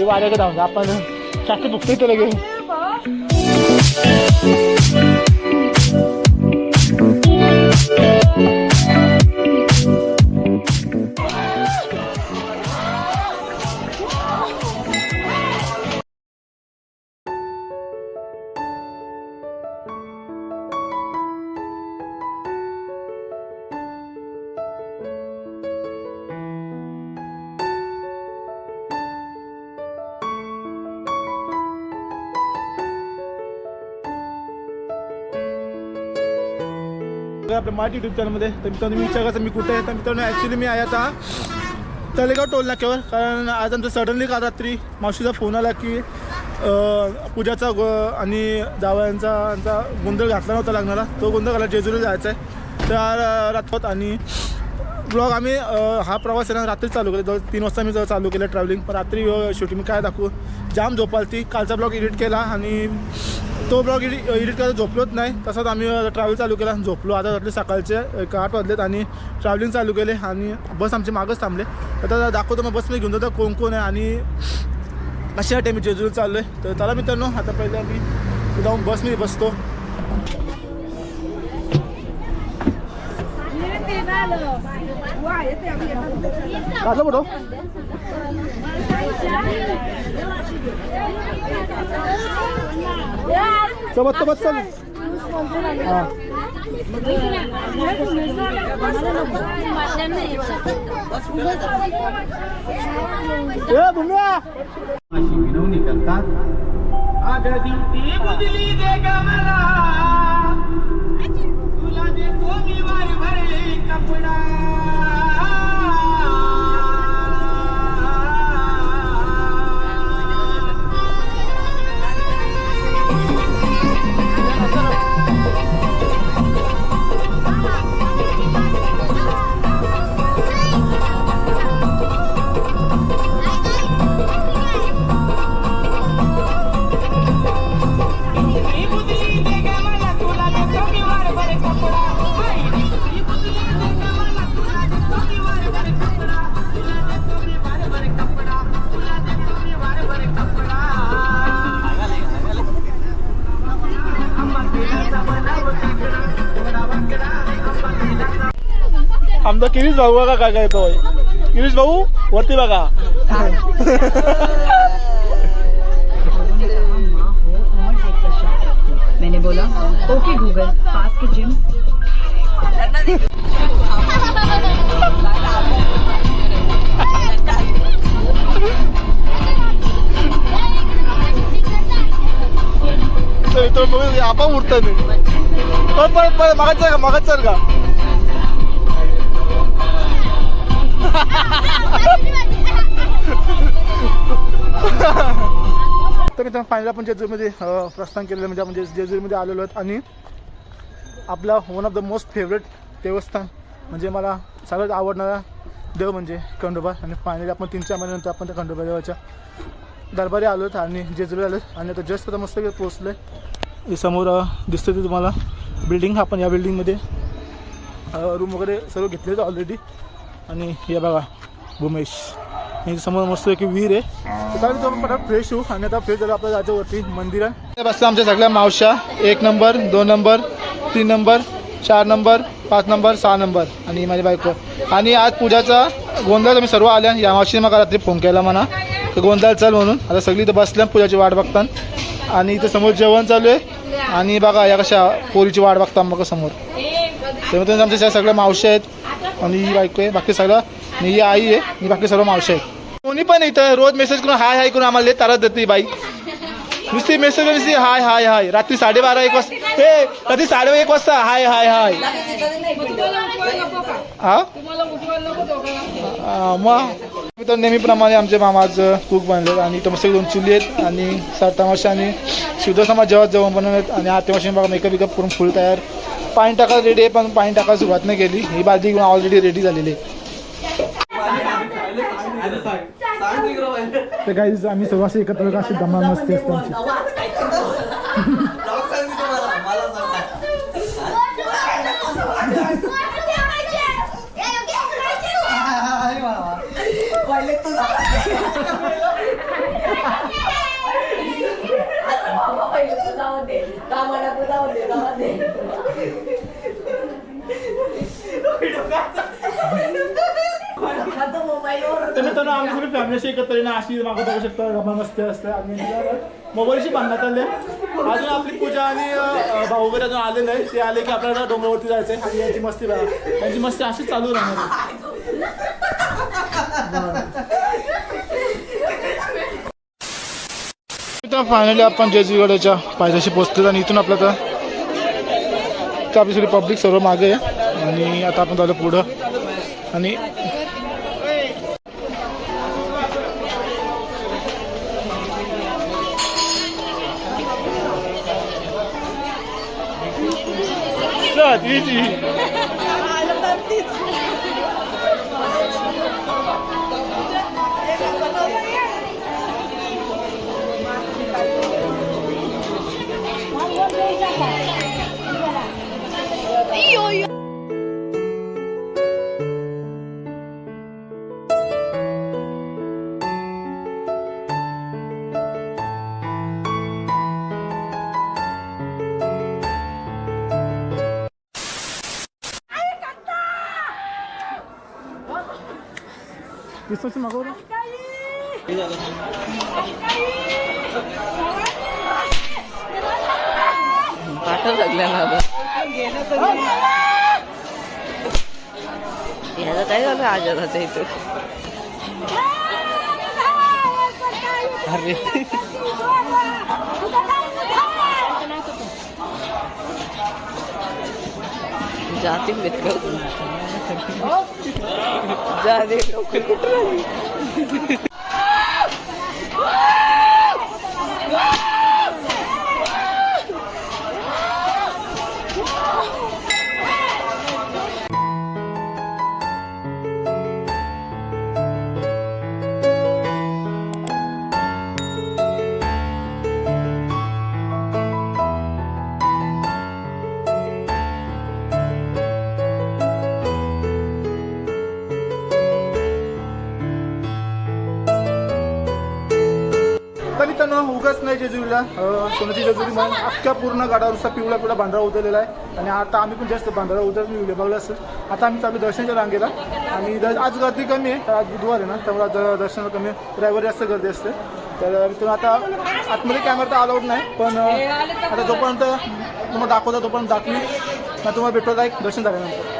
वाऱ्या का जाऊन आपण शास्त्री फुकते तर लगे आपल्या माझ्या यूट्यूब चॅनलमध्ये. तर मित्रांनो मी विचारायचं मी कुठे आहे. तर मित्रांनो ॲक्च्युली मी आहे आता तळेगाव टोल नाक्यावर. कारण आज आमचं सडनली काल रात्री मावशीचा फोन आला की पूजाचा आणि जावयांचा गोंधळ घातला नव्हता लागणारा. तो गोंधळ घाला जेजुरीला जायचा आहे. तर रात्रभर आणि ब्लॉग आम्ही हा प्रवास आहे ना रात्री चालू केला. 3 वाजता मी चालू केलं ट्रॅव्हलिंग. पण रात्री शूटिंग मी काय दाखवू जाम झोपालती. कालचा ब्लॉग एडिट केला आणि तो ब्लॉग एडिट करायला झोपलोच नाही. तसंच आम्ही ट्रॅव्हल चालू केला झोपलो. आता रात्री सकाळचे 8 वाजलेत आणि ट्रॅव्हलिंग चालू केले आणि बस आमचे मागच थांबले. आता दाखवतो मग बसमध्ये घेऊन जातो कोण आहे आणि अशा टाईम मी जेजुरी चाललो आहे. तर त्याला मित्रांनो आता पहिले आम्ही जाऊन बसमध्ये बसतो. काढलं फोटो सोबत चल. हां ए भूम्या अशी विनवणी करतात. आग दिवटी बुदली दे गमला तुला देतो मी वारी भरले कपडा. आमचा किरीश भाऊ बघा काय काय येतोय. किरीश भाऊ वरती बघा. मैंने बोला ओके गूगल पास के जिम. आपण उठतो परत मागत चल का. तर मित्रांनो फायनली आपण जेजुरीमध्ये प्रस्थान केलेलं म्हणजे आपण जेजुरीमध्ये आलेलो आहोत आणि आपला one of the most favourite देवस्थान म्हणजे मला सगळ्यात आवडणारा देव म्हणजे खंडोबा. आणि फायनली आपण 3-4 महिन्यानंतर आपण त्या खंडोबा देवाच्या दरबारी आलो आहोत आणि जेजुरीला आलो आणि आता जस्ट आता मस्त पोहोचलो आहे. समोर दिसतं ते तुम्हाला बिल्डिंग. आपण या बिल्डिंगमध्ये रूम वगैरे सर्व घेतले होते ऑलरेडी. आणि हे बघा भूमेश समोर मस्त की विहीर आहे. तर तो आपण फ्रेश होऊ आणि आता फ्रेश झालं आपल्या जागेवरती मंदिर आहे. बसतं आमच्या सगळ्या मावश्या 1 number 2 number 3 number 4 number 5 number 6 number आणि माझी बायको. आणि आज पूजाचा गोंधळ आम्ही सर्व आल्या. या मावशीने मग रात्री फोन केला म्हणा तर गोंधळ चल म्हणून. आता सगळी इथं बसल्या पूजाची वाट बघतात आणि इथं समोर जेवण चालू आहे. आणि बघा या कशा पोरीची वाट बघता मग समोर. त्यामुळे आमच्या सगळ्या मावश्या आहेत आणि ही बायको आहे. बाकी सगळं आणि ही आई आहे आणि बाकी सर्व मावश्या आहेत. कोणी पण इथं रोज मेसेज करून हाय हाय करून आम्हाला ताराच देते बाई. नुसती मेसेज नुसती हाय हाय हाय. रात्री 12:30-1 वाजता हे रात्री 1:30 वाजता हाय हाय हाय. हा मग तर नेहमीप्रमाणे आमचे मामाज कूक बनले आणि इथं मस्त 2 चुली आहेत आणि 7 तमाशा आणि शिवदसमा जेवण बनवलेत. आणि 8 तमाशा बघा मेकअप बिकअप करून फुल तयार. पाणी टाकायला रेडी आहे पण पाणी टाकायला सुरुवात नाही केली. ही बालदी घेऊन ऑलरेडी रेडी झालेली आहे. तर गाईज आम्ही सर्व असे एकत्र अशी धमाल मस्ती असते आमची. तर मित्रांनो आमची सगळी फॅमिलीशी एकत्र येणं अशी मागं बघू शकता गप्पा मस्ती असते आणि मोबाईलशी बांधण्यात आले. अजून आपली पूजा आणि भाऊ वगैरे अजून आलेलं आहे. ते आले की आपल्याला डोंगरावरती जायचं आहे आणि यांची मस्ती बघा, यांची मस्ती अशीच चालू राहणार आहे. फायनली आपण जेजुरीगडाच्या पायथ्याशी पोहोचलो आणि इथून आपलं तर आपली सगळी पब्लिक सर्व मागे आहे आणि आता आपण झालं पुढं आणि किसोची मागव ना पाठव लागल्या ना याचं काय झालं आजाराचं इथं अरे जाती मित्र जाते लोक उगाच नाही जेजुरीला सोन्याची जेजुरी म्हणून अख्ख्या पूर्ण गाडावरचा पिवळा पिवळा बांधरा उतरलेला आहे आणि आता आम्ही पण जास्त बांधरा उतरले बघलं असेल. आता आम्ही चालू दर्शनाच्या रांगेला आणि आज गर्दी कमी आहे, आज बुधवार आहे ना, त्यामुळे आज दर्शनाला कमी ड्रायव्हर जास्त गर्दी असते. तर तुम्ही आता आतमध्ये कॅमेरा तर अलाउड नाही, पण आता जोपर्यंत तुम्हाला दाखवता तोपर्यंत दाखवी ना तुम्हाला भेटवत आहे दर्शन झाल्यानंतर.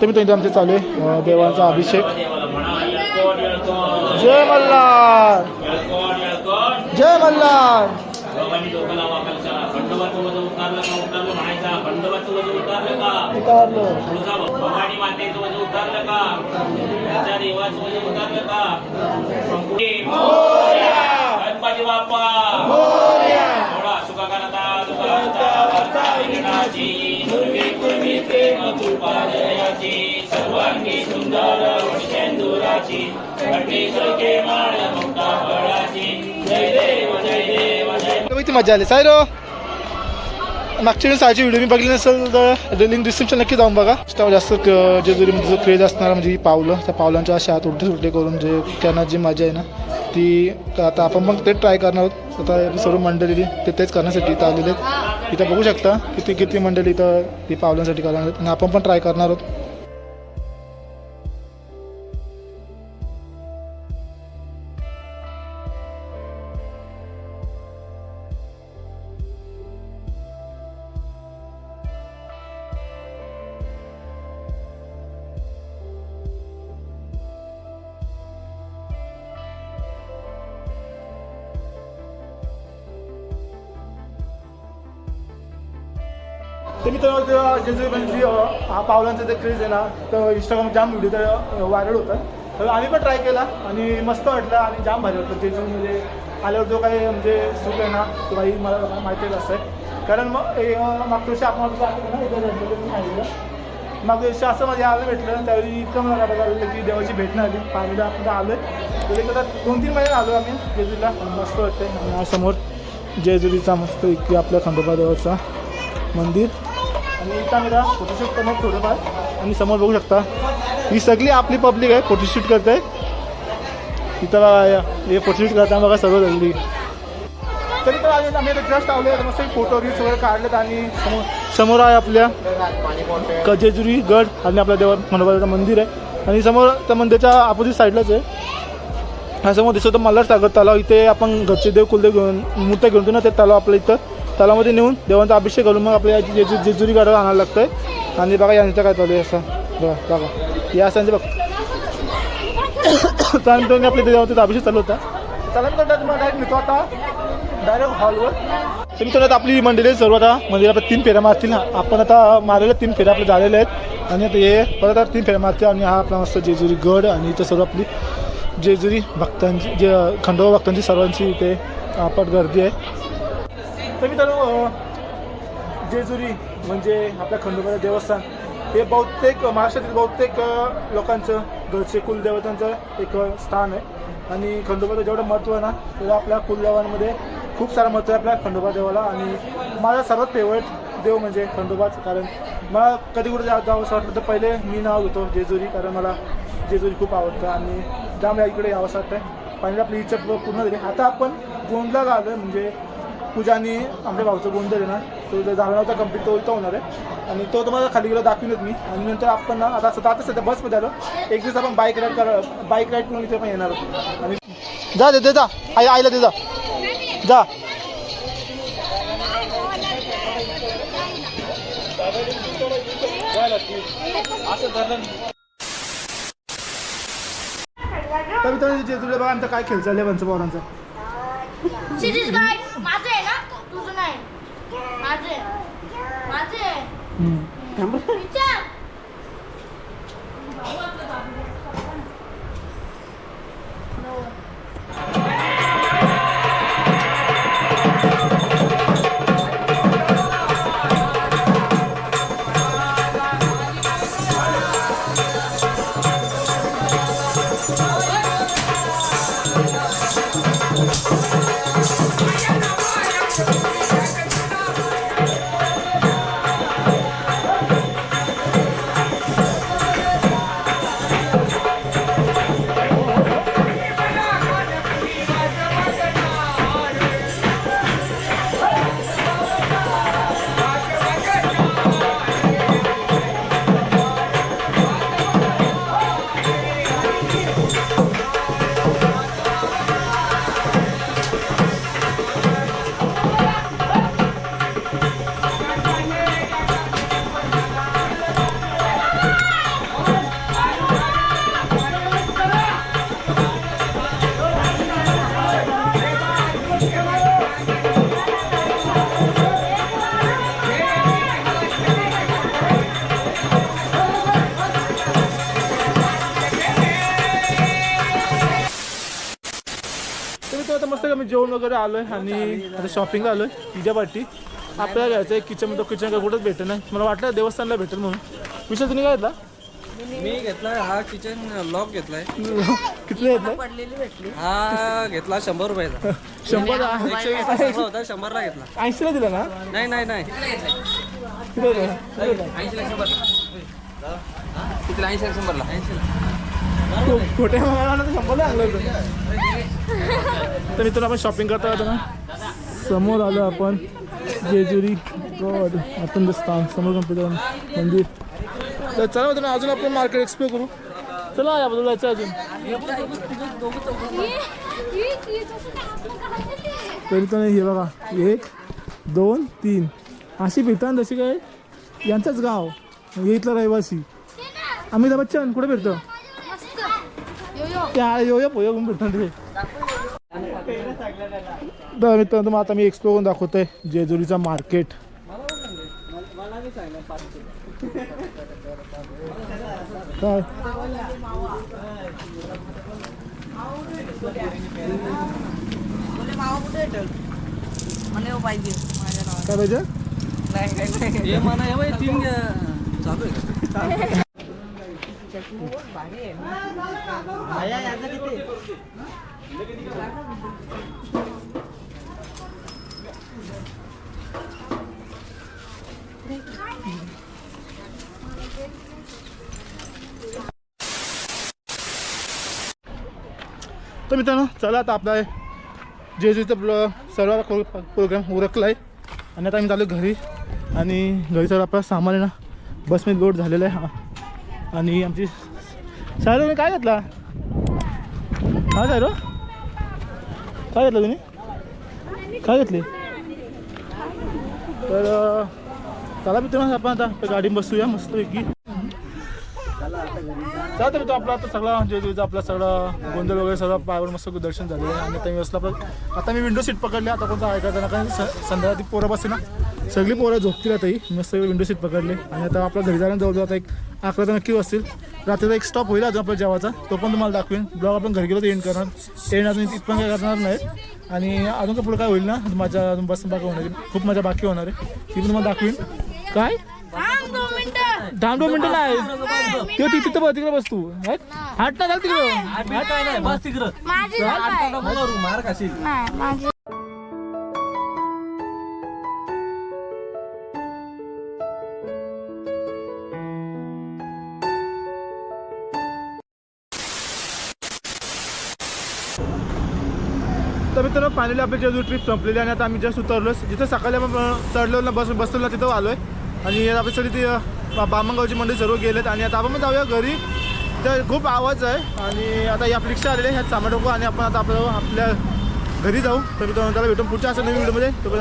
तर मी तो आमचे चालू आहे देवांचा अभिषेक. जय मल्हार जय मल्हार. सर्वांगी सुंदर शेंदुराची घटनेसारखे माळ मुक्ता फळाची जय देव जय देव जय. किती मजा आली सायरो. मागच्या वेळेस सायची व्हिडिओ मी बघली नसेल तर लिंक डिस्क्रिप्शन नक्की जाऊन बघा. जास्त जेजुरीमध्ये जो क्रेज असणार म्हणजे ही पावलं, त्या पावलांच्या अशा हात उलटे सुलटे करून जे त्यांना जी मजा आहे ना ती आता आपण मग ते ट्राय करणार आहोत. आता सर्व मंडळी तेच करण्यासाठी इथं आलेले आहेत. इथं बघू शकता किती मंडळी इथं ती पावलांसाठी करणार आहेत आणि आपण पण ट्राय करणार आहोत. ते मित्रांनो जेजुरी हा पावलांचा जे क्रेज आहे ना तर इंस्टाग्राम जाम व्हिडिओ तर व्हायरल होतात तर आम्ही पण ट्राय केला आणि मस्त वाटलं आणि जाम भारी वाटलं जेजुरीमध्ये आल्यावर जो काही म्हणजे सुख आहे ना तो काही मला माहितीच असं आहे कारण मग मागच्या वर्षी आपण मागच्या वर्षी असं माझ्या आलं भेटलं त्यावेळी इतकं मला वाटायला लागलं की देवाची भेट नाही आली पाणीला आपण आलो आहे तर एकदा 2-3 महिने आलो आम्ही जेजुरीला मस्त वाटतं आणि समोर जेजुरीचा मस्त इतकी आपल्या खंडोबा देवाचा मंदिर आणि इथं आम्ही फोटोशूट करणार थोडंफार आणि समोर बघू शकता ही सगळी आपली पब्लिक आहे फोटोशूट करत आहे इथं बघा हे फोटोशूट करताना बघा सर्व सगळी तरी तर आम्ही आता जस्ट आलो आहे मस्त फोटो रील्स वगैरे काढलेत आणि समोर आहे आपल्या जेजुरी गड आणि आपल्या देवा खंडोबाचं मंदिर आहे आणि समोर त्या मंदिराच्या अपोजिट साईडलाच आहे हा समोर दिसतो मल्हार सागर तलाव इथे आपण घरचे देव कुलदेव घेऊन मूर्त्या घेऊन ना ते तलाव आपल्या इथं तलावामध्ये नेऊन देवांचा अभिषेक घालून मग आपल्या जेजुरी गडावर आणायला लागतं आहे आणि बघा यांचं काय चालू आहे असं बघा या असं बघ त्यानंतर आपल्या देवाचा अभिषेक चालू होता त्यानंतर तुम्हाला डायरेक्ट मिळतो आता डायरेक्ट हॉलवर तर मित्रांनो आपली मंडळी आहे सर्व आता मंदिरात 3 फेऱ्या मारतील आपण आता मारलेल्या 3 फेऱ्या आपल्या झालेल्या आहेत आणि आता हे परत 3 फेऱ्या मारतील आणि हा आपला मस्त जेजुरी गड आणि इथं सर्व आपली जेजुरी भक्तांची जे खंडोबा भक्तांची सर्वांची इथे आपट गर्दी आहे तर मित्रांनो जेजुरी म्हणजे आपल्या खंडोबा देवस्थान हे बहुतेक महाराष्ट्रातील बहुतेक लोकांचं घरचे कुलदेवतांचं एक स्थान आहे आणि खंडोबाचं जेवढं महत्त्व आहे ना तेवढं आपल्या कुलदेवांमध्ये खूप सारं महत्त्व आहे आपल्या खंडोबा देवाला आणि माझा सर्वात फेवरेट देव म्हणजे खंडोबाच कारण मला कधी कुठे जावं असं वाटलं तर पहिले मी नाव घेतो जेजुरी कारण मला जेजुरी खूप आवडतं आणि त्यामुळे इकडे यावं असं वाटतं पहिले आपली इच्छा पूर्ण झाली आता आपण गोंदला आलो म्हणजे पूजानी आमच्या भाऊचं गोंधळ आहे ना तो झाला नव्हता कंप्लीट तो इथं होणार आहे आणि तो तुम्हाला खाली गेला दाखवूनच मी आणि नंतर आपण ना आता सध्या बसमध्ये आलो एक दिवस आपण बाईक राईड करून इथे पण येणार होतो आणि जा दे जा आईला दे जा तर जेजुरीला बघा आमचा काय खेळ चालले पंचपौरांचा माझं आहे ना तुझं नाही माझे आता मस्त आम्ही जेवण वगैरे आलोय आणि आता शॉपिंग आलोय पिझ्झा पार्टी आपल्याला घ्यायचं आहे किचन कुठंच भेटेल नाही मला वाटलं देवस्थानला भेटेल म्हणून विषय तुम्ही काय घेतला मी घेतलाय हा किचन लॉक घेतलाय किती घेतलं हा घेतला 100 रुपयाचा 100 होता 100 ला घेतला 80 ला दिला ना नाही किती होतं? किती 80 ला 100 ला खोट्या मला तर 100 ला आणलं होतं तर मित्रांनो आपण शॉपिंग करता होतो ना समोर आलो आपण जेजुरी गड आपण स्थान समोर गणपती मंदिर तर चला होतं ना अजून आपण मार्केट एक्सप्लोर करू चला याबद्दल जायचं अजून तरी तर हे बघा 1 2 3 अशी भेटतात जशी काय यांचंच गाव हे इथलं रहिवासी अमिताभ बच्चन कुठे भेटतो त्या यो पोया घेऊन भेटतात ते मित्रांनो मग आता मी एक्सप्लोर करून दाखवतोय जेजुरीचा मार्केट काय पाहिजे माझ्या नावात काय पाहिजे हे म्हणा हे बाई 3 चालू आहे का? तर मित्रांनो चला आता आपला जेजुरीचा सर्व प्रोग्राम उरकला आहे आणि आता आम्ही चालू घरी आणि घरी सर्व आपला सामान आहे ना बसमध्ये लोड झालेला आहे आणि आमची सायरोने काय घेतला हा सायरो काय घेतलं तुम्ही काय घेतले तर चला मित्रांनो आपण आता गाडी बसूया मस्तपैकी चला तर तो आपला आता सगळा जेजुरीचा आपला सगळा गोंधळ वगैरे सर्व पायावर मस्त दर्शन झालेलं आहे आणि आता मी बसला आता मी विंडो सीट पकडली आता कोणता ऐकायचं ना कारण संध्याकाळी पोरं बसते ना सगळी पोरं झोपतील आता ही मस्त विंडो सीट पकडले आणि आता आपल्या घरी जायला जवळजवळ आता एक 11 तर नक्की असतील रात्रीचा एक स्टॉप होईल अजून आपल्या जेवाचा तो पण तुम्हाला दाखवेन ब्लॉग आपण घरी गेलो तर एंड करणार एंड अजून इथपण काय करणार नाही आणि अजून का पुढे काय होईल ना माझ्या अजून बसून बाकी होणार आहे खूप मजा बाकी होणार आहे ती पण तुम्हाला दाखवेन काय 10 मिनिटं नाही किंवा तिथे बघ तिकडे बस तू हाट ना घाल तिकडे बस तिकडं मार खाशील तर मित्रांनो फायनली आपली जेजुरी ट्रिप संपलेली आणि आता आम्ही जस्ट उतरलो जिथं सकाळी आपण चढलो ना बसलो ना तिथं आलो आहे आणि आपली सगळी ती बामणगावची मंडळी सर्व गेलेत आणि आता आपण जाऊया घरी तर खूप आवाज आहे आणि आता या रिक्षा आलेली आहे ह्यात सामान टाकू आणि आपण आता आपल्या घरी जाऊ तर मित्रांनो त्याला भेटून पुढच्या असं नवीन व्हिडिओमध्ये